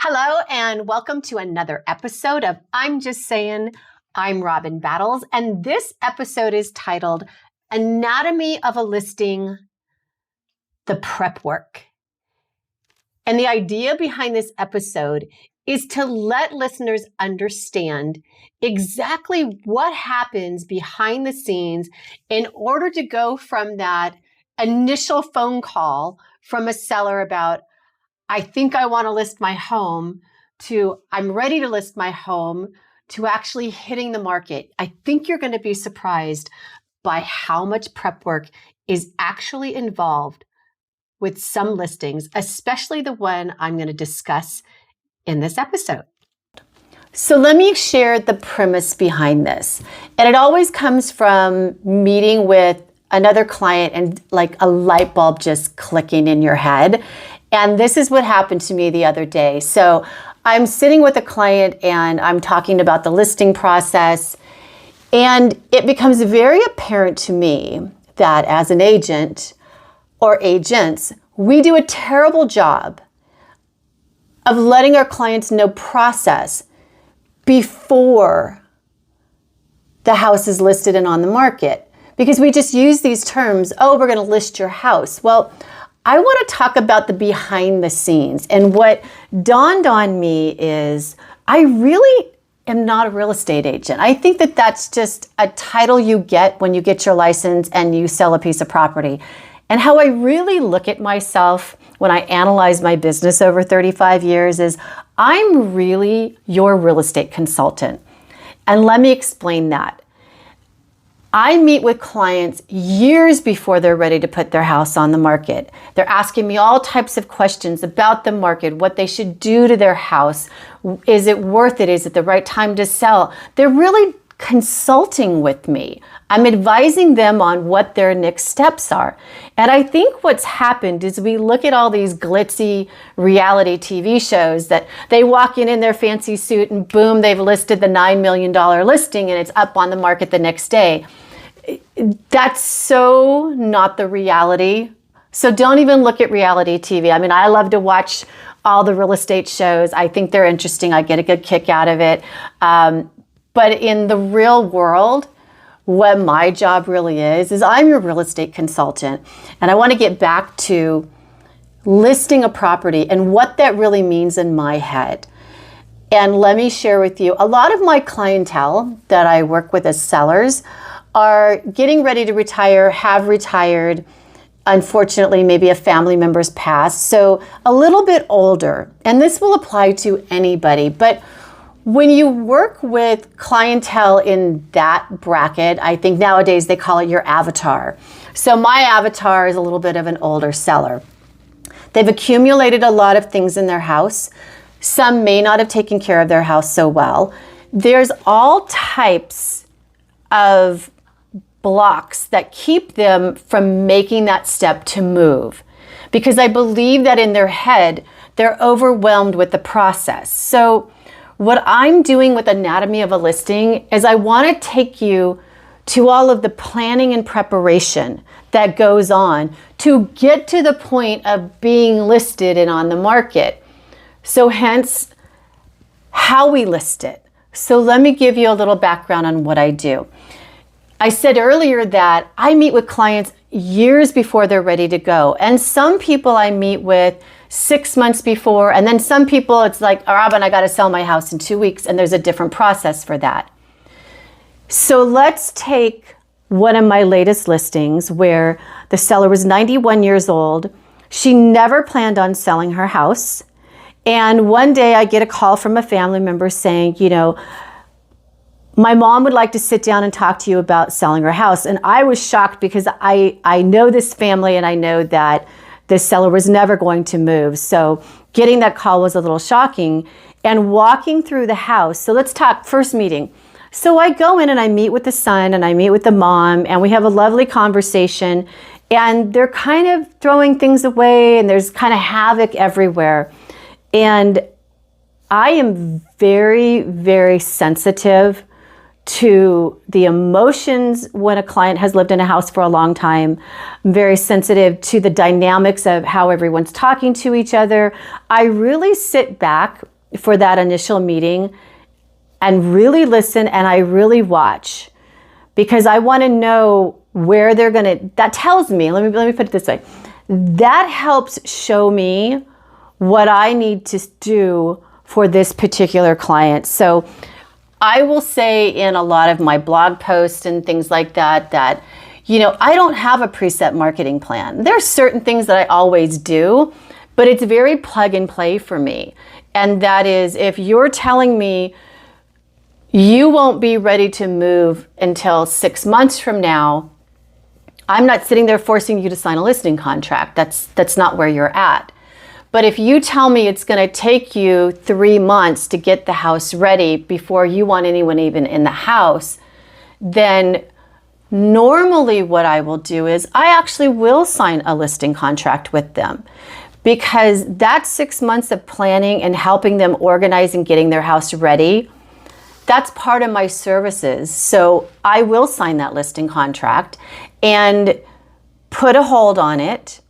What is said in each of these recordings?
Hello and welcome to another episode of I'm Just Saying. I'm Robin Battles, and this episode is titled Anatomy of a Listing, the Prep Work. And the idea behind this episode is to let listeners understand exactly what happens behind the scenes in order to go from that initial phone call from a seller about, I think I want to list my home, to I'm ready to list my home, to actually hitting the market. I think you're going to be surprised by how much prep work is actually involved with some listings, especially the one I'm going to discuss in this episode. So let me share the premise behind this. And it always comes from meeting with another client and like a light bulb just clicking in your head. And this is what happened to me the other day. So I'm sitting with a client and I'm talking about the listing process. And it becomes very apparent to me that as an agent or agents, we do a terrible job of letting our clients know process before the house is listed and on the market. Because we just use these terms, oh, we're going to list your house. Well, I want to talk about the behind the scenes. And what dawned on me is I really am not a real estate agent. I think that that's just a title you get when you get your license and you sell a piece of property. And how I really look at myself when I analyze my business over 35 years is I'm really your real estate consultant. And let me explain that. I meet with clients years before they're ready to put their house on the market. They're asking me all types of questions about the market, what they should do to their house. Is it worth it? Is it the right time to sell? They're really consulting with me. I'm advising them on what their next steps are. And I think what's happened is we look at all these glitzy reality TV shows that they walk in their fancy suit and boom, they've listed the $9 million listing and it's up on the market the next day. That's so not the reality. So don't even look at reality TV. I mean, I love to watch all the real estate shows. I think they're interesting. I get a good kick out of it. But in the real world, what my job really is I'm your real estate consultant. And I want to get back to listing a property and what that really means in my head. And let me share with you, a lot of my clientele that I work with as sellers are getting ready to retire, have retired. Unfortunately, maybe a family member's passed. So a little bit older. And this will apply to anybody. But when you work with clientele in that bracket, I think nowadays they call it your avatar. So my avatar is a little bit of an older seller. They've accumulated a lot of things in their house. Some may not have taken care of their house so well. There's all types of blocks that keep them from making that step to move. Because I believe that in their head, they're overwhelmed with the process. So what I'm doing with Anatomy of a Listing is I want to take you to all of the planning and preparation that goes on to get to the point of being listed and on the market. So hence, how we list it. So let me give you a little background on what I do. I said earlier that I meet with clients years before they're ready to go. And some people I meet with 6 months before, and then some people it's like, oh, Robin, I got to sell my house in 2 weeks, and there's a different process for that. So let's take one of my latest listings where the seller was 91 years old. She never planned on selling her house. And one day I get a call from a family member saying, my mom would like to sit down and talk to you about selling her house. And I was shocked because I know this family and I know that this seller was never going to move. So getting that call was a little shocking. And walking through the house, so let's talk first meeting. So I go in and I meet with the son and I meet with the mom and we have a lovely conversation and they're kind of throwing things away and there's kind of havoc everywhere. And I am very, very sensitive to the emotions when a client has lived in a house for a long time. I'm very sensitive to the dynamics of how everyone's talking to each other. I really sit back for that initial meeting and really listen, and I really watch, because I want to know where they're going to, that tells me, let me put it this way, that helps show me what I need to do for this particular client. So I will say in a lot of my blog posts and things like that, I don't have a preset marketing plan. There are certain things that I always do, but it's very plug and play for me. And that is, if you're telling me you won't be ready to move until 6 months from now, I'm not sitting there forcing you to sign a listing contract. That's not where you're at. But if you tell me it's going to take you 3 months to get the house ready before you want anyone even in the house, then normally what I will do is I actually will sign a listing contract with them, because that 6 months of planning and helping them organize and getting their house ready, that's part of my services. So I will sign that listing contract and put a hold on it,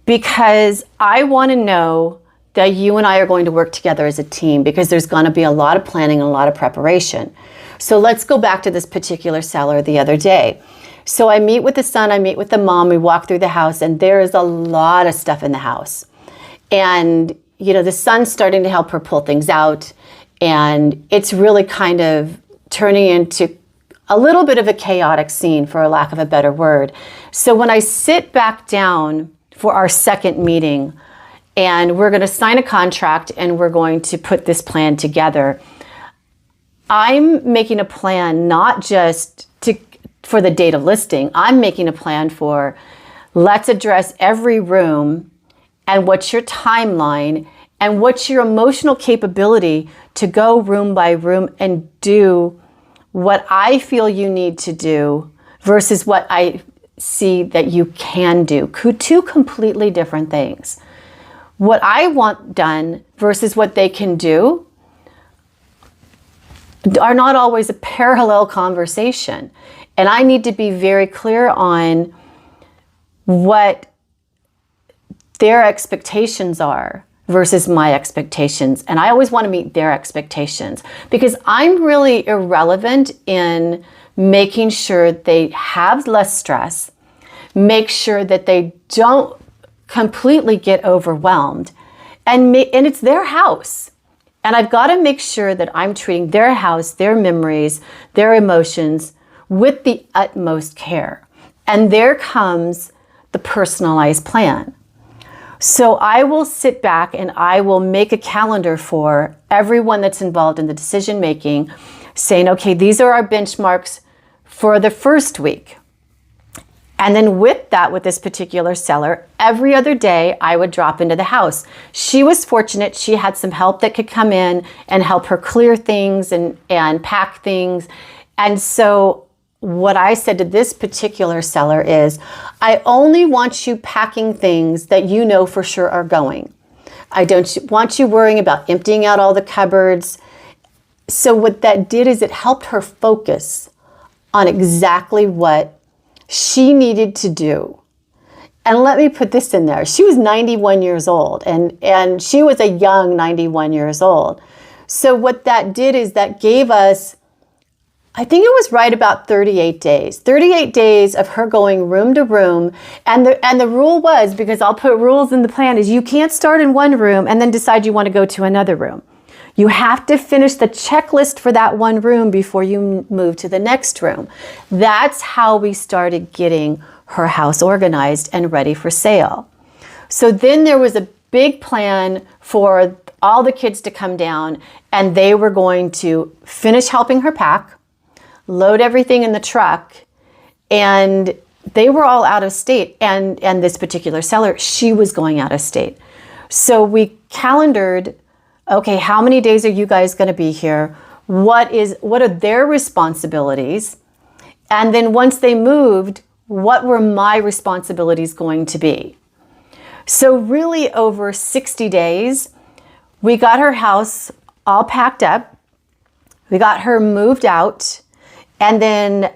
because I want to know that you and I are going to work together as a team, because there's going to be a lot of planning and a lot of preparation. So let's go back to this particular seller the other day. So I meet with the son, I meet with the mom, we walk through the house, and there is a lot of stuff in the house. And, the son's starting to help her pull things out, and it's really kind of turning into a little bit of a chaotic scene, for a lack of a better word. So when I sit back down for our second meeting, and we're going to sign a contract and we're going to put this plan together, I'm making a plan not just for the date of listing. I'm making a plan for, let's address every room, and what's your timeline, and what's your emotional capability to go room by room and do what I feel you need to do versus what I see that you can do. Two completely different things. What I want done versus what they can do are not always a parallel conversation. And I need to be very clear on what their expectations are versus my expectations. And I always want to meet their expectations, because I'm really irrelevant in making sure they have less stress, make sure that they don't completely get overwhelmed, and it's their house. And I've got to make sure that I'm treating their house, their memories, their emotions with the utmost care. And there comes the personalized plan. So I will sit back and I will make a calendar for everyone that's involved in the decision making, saying, okay, these are our benchmarks for the first week. And then with this particular seller, every other day I would drop into the house. She was fortunate. She had some help that could come in and help her clear things and pack things. And so what I said to this particular seller is, I only want you packing things that you know for sure are going. I don't want you worrying about emptying out all the cupboards. So what that did is it helped her focus on exactly what she needed to do. And let me put this in there. She was 91 years old, and she was a young 91 years old. So what that did is that gave us, I think it was right about 38 days. 38 days of her going room to room. And the rule was, because I'll put rules in the plan, is you can't start in one room and then decide you want to go to another room. You have to finish the checklist for that one room before you move to the next room. That's how we started getting her house organized and ready for sale. So then there was a big plan for all the kids to come down, and they were going to finish helping her pack, load everything in the truck, and they were all out of state. And this particular seller, she was going out of state. So we calendared, okay, how many days are you guys going to be here? What are their responsibilities? And then once they moved, what were my responsibilities going to be? So really over 60 days, we got her house all packed up. We got her moved out. And then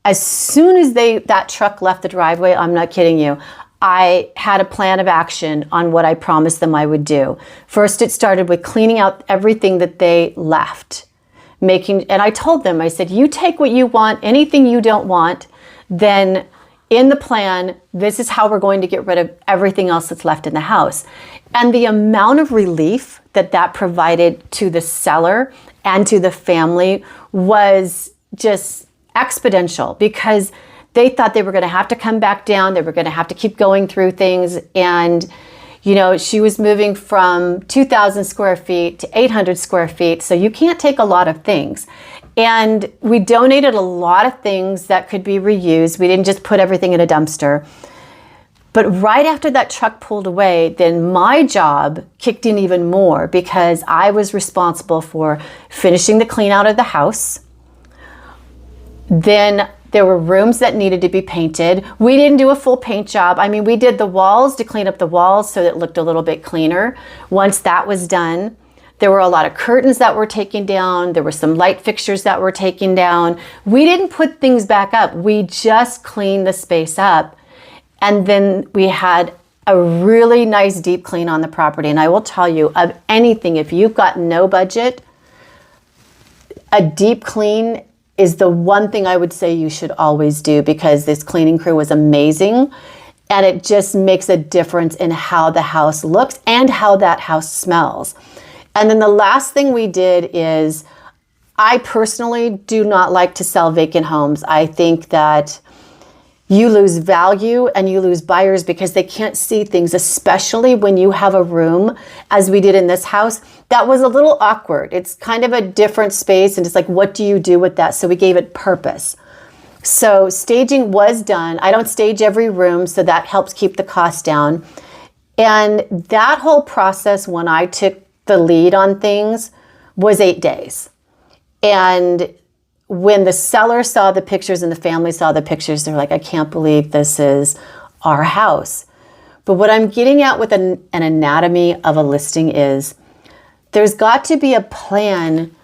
as soon as that truck left the driveway, I'm not kidding you, I had a plan of action on what I promised them I would do. First, it started with cleaning out everything that they left. And I told them, I said, you take what you want, anything you don't want, then in the plan, this is how we're going to get rid of everything else that's left in the house. And the amount of relief that provided to the seller and to the family was just exponential, because they thought they were going to have to come back down. They were going to have to keep going through things. And, you know, she was moving from 2,000 square feet to 800 square feet. So you can't take a lot of things. And we donated a lot of things that could be reused. We didn't just put everything in a dumpster. But right after that truck pulled away, then my job kicked in even more, because I was responsible for finishing the clean out of the house. Then there were rooms that needed to be painted. We didn't do a full paint job. I mean, we did the walls to clean up the walls so that it looked a little bit cleaner. Once that was done, there were a lot of curtains that were taken down. There were some light fixtures that were taken down. We didn't put things back up. We just cleaned the space up. And then we had a really nice deep clean on the property. And I will tell you, of anything, if you've got no budget, a deep clean is the one thing I would say you should always do, because this cleaning crew was amazing. And it just makes a difference in how the house looks and how that house smells. And then the last thing we did is, I personally do not like to sell vacant homes. I think that you lose value and you lose buyers because they can't see things, especially when you have a room, as we did in this house, that was a little awkward. It's kind of a different space, and it's like, what do you do with that? So we gave it purpose. So staging was done. I don't stage every room, so that helps keep the cost down. And that whole process, when I took the lead on things, was 8 days. And when the seller saw the pictures and the family saw the pictures, they're like, I can't believe this is our house. But what I'm getting at with an anatomy of a listing is, there's got to be a plan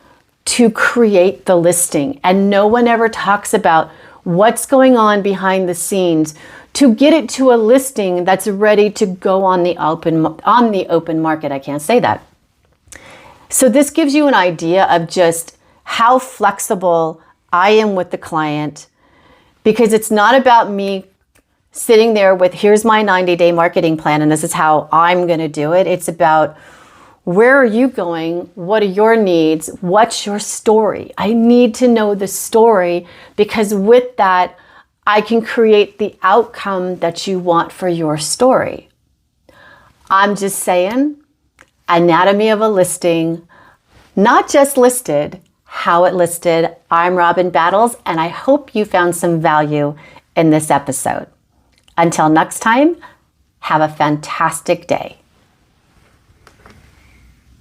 to create the listing. And no one ever talks about what's going on behind the scenes to get it to a listing that's ready to go on the open market. I can't say that. So this gives you an idea of just how flexible I am with the client, because it's not about me sitting there with, here's my 90-day marketing plan and this is how I'm going to do it. It's about, where are you going? What are your needs? What's your story? I need to know the story, because with that, I can create the outcome that you want for your story. I'm just saying, anatomy of a listing, not just listed, how it listed. I'm Robin Battles, and I hope you found some value in this episode. Until next time, have a fantastic day.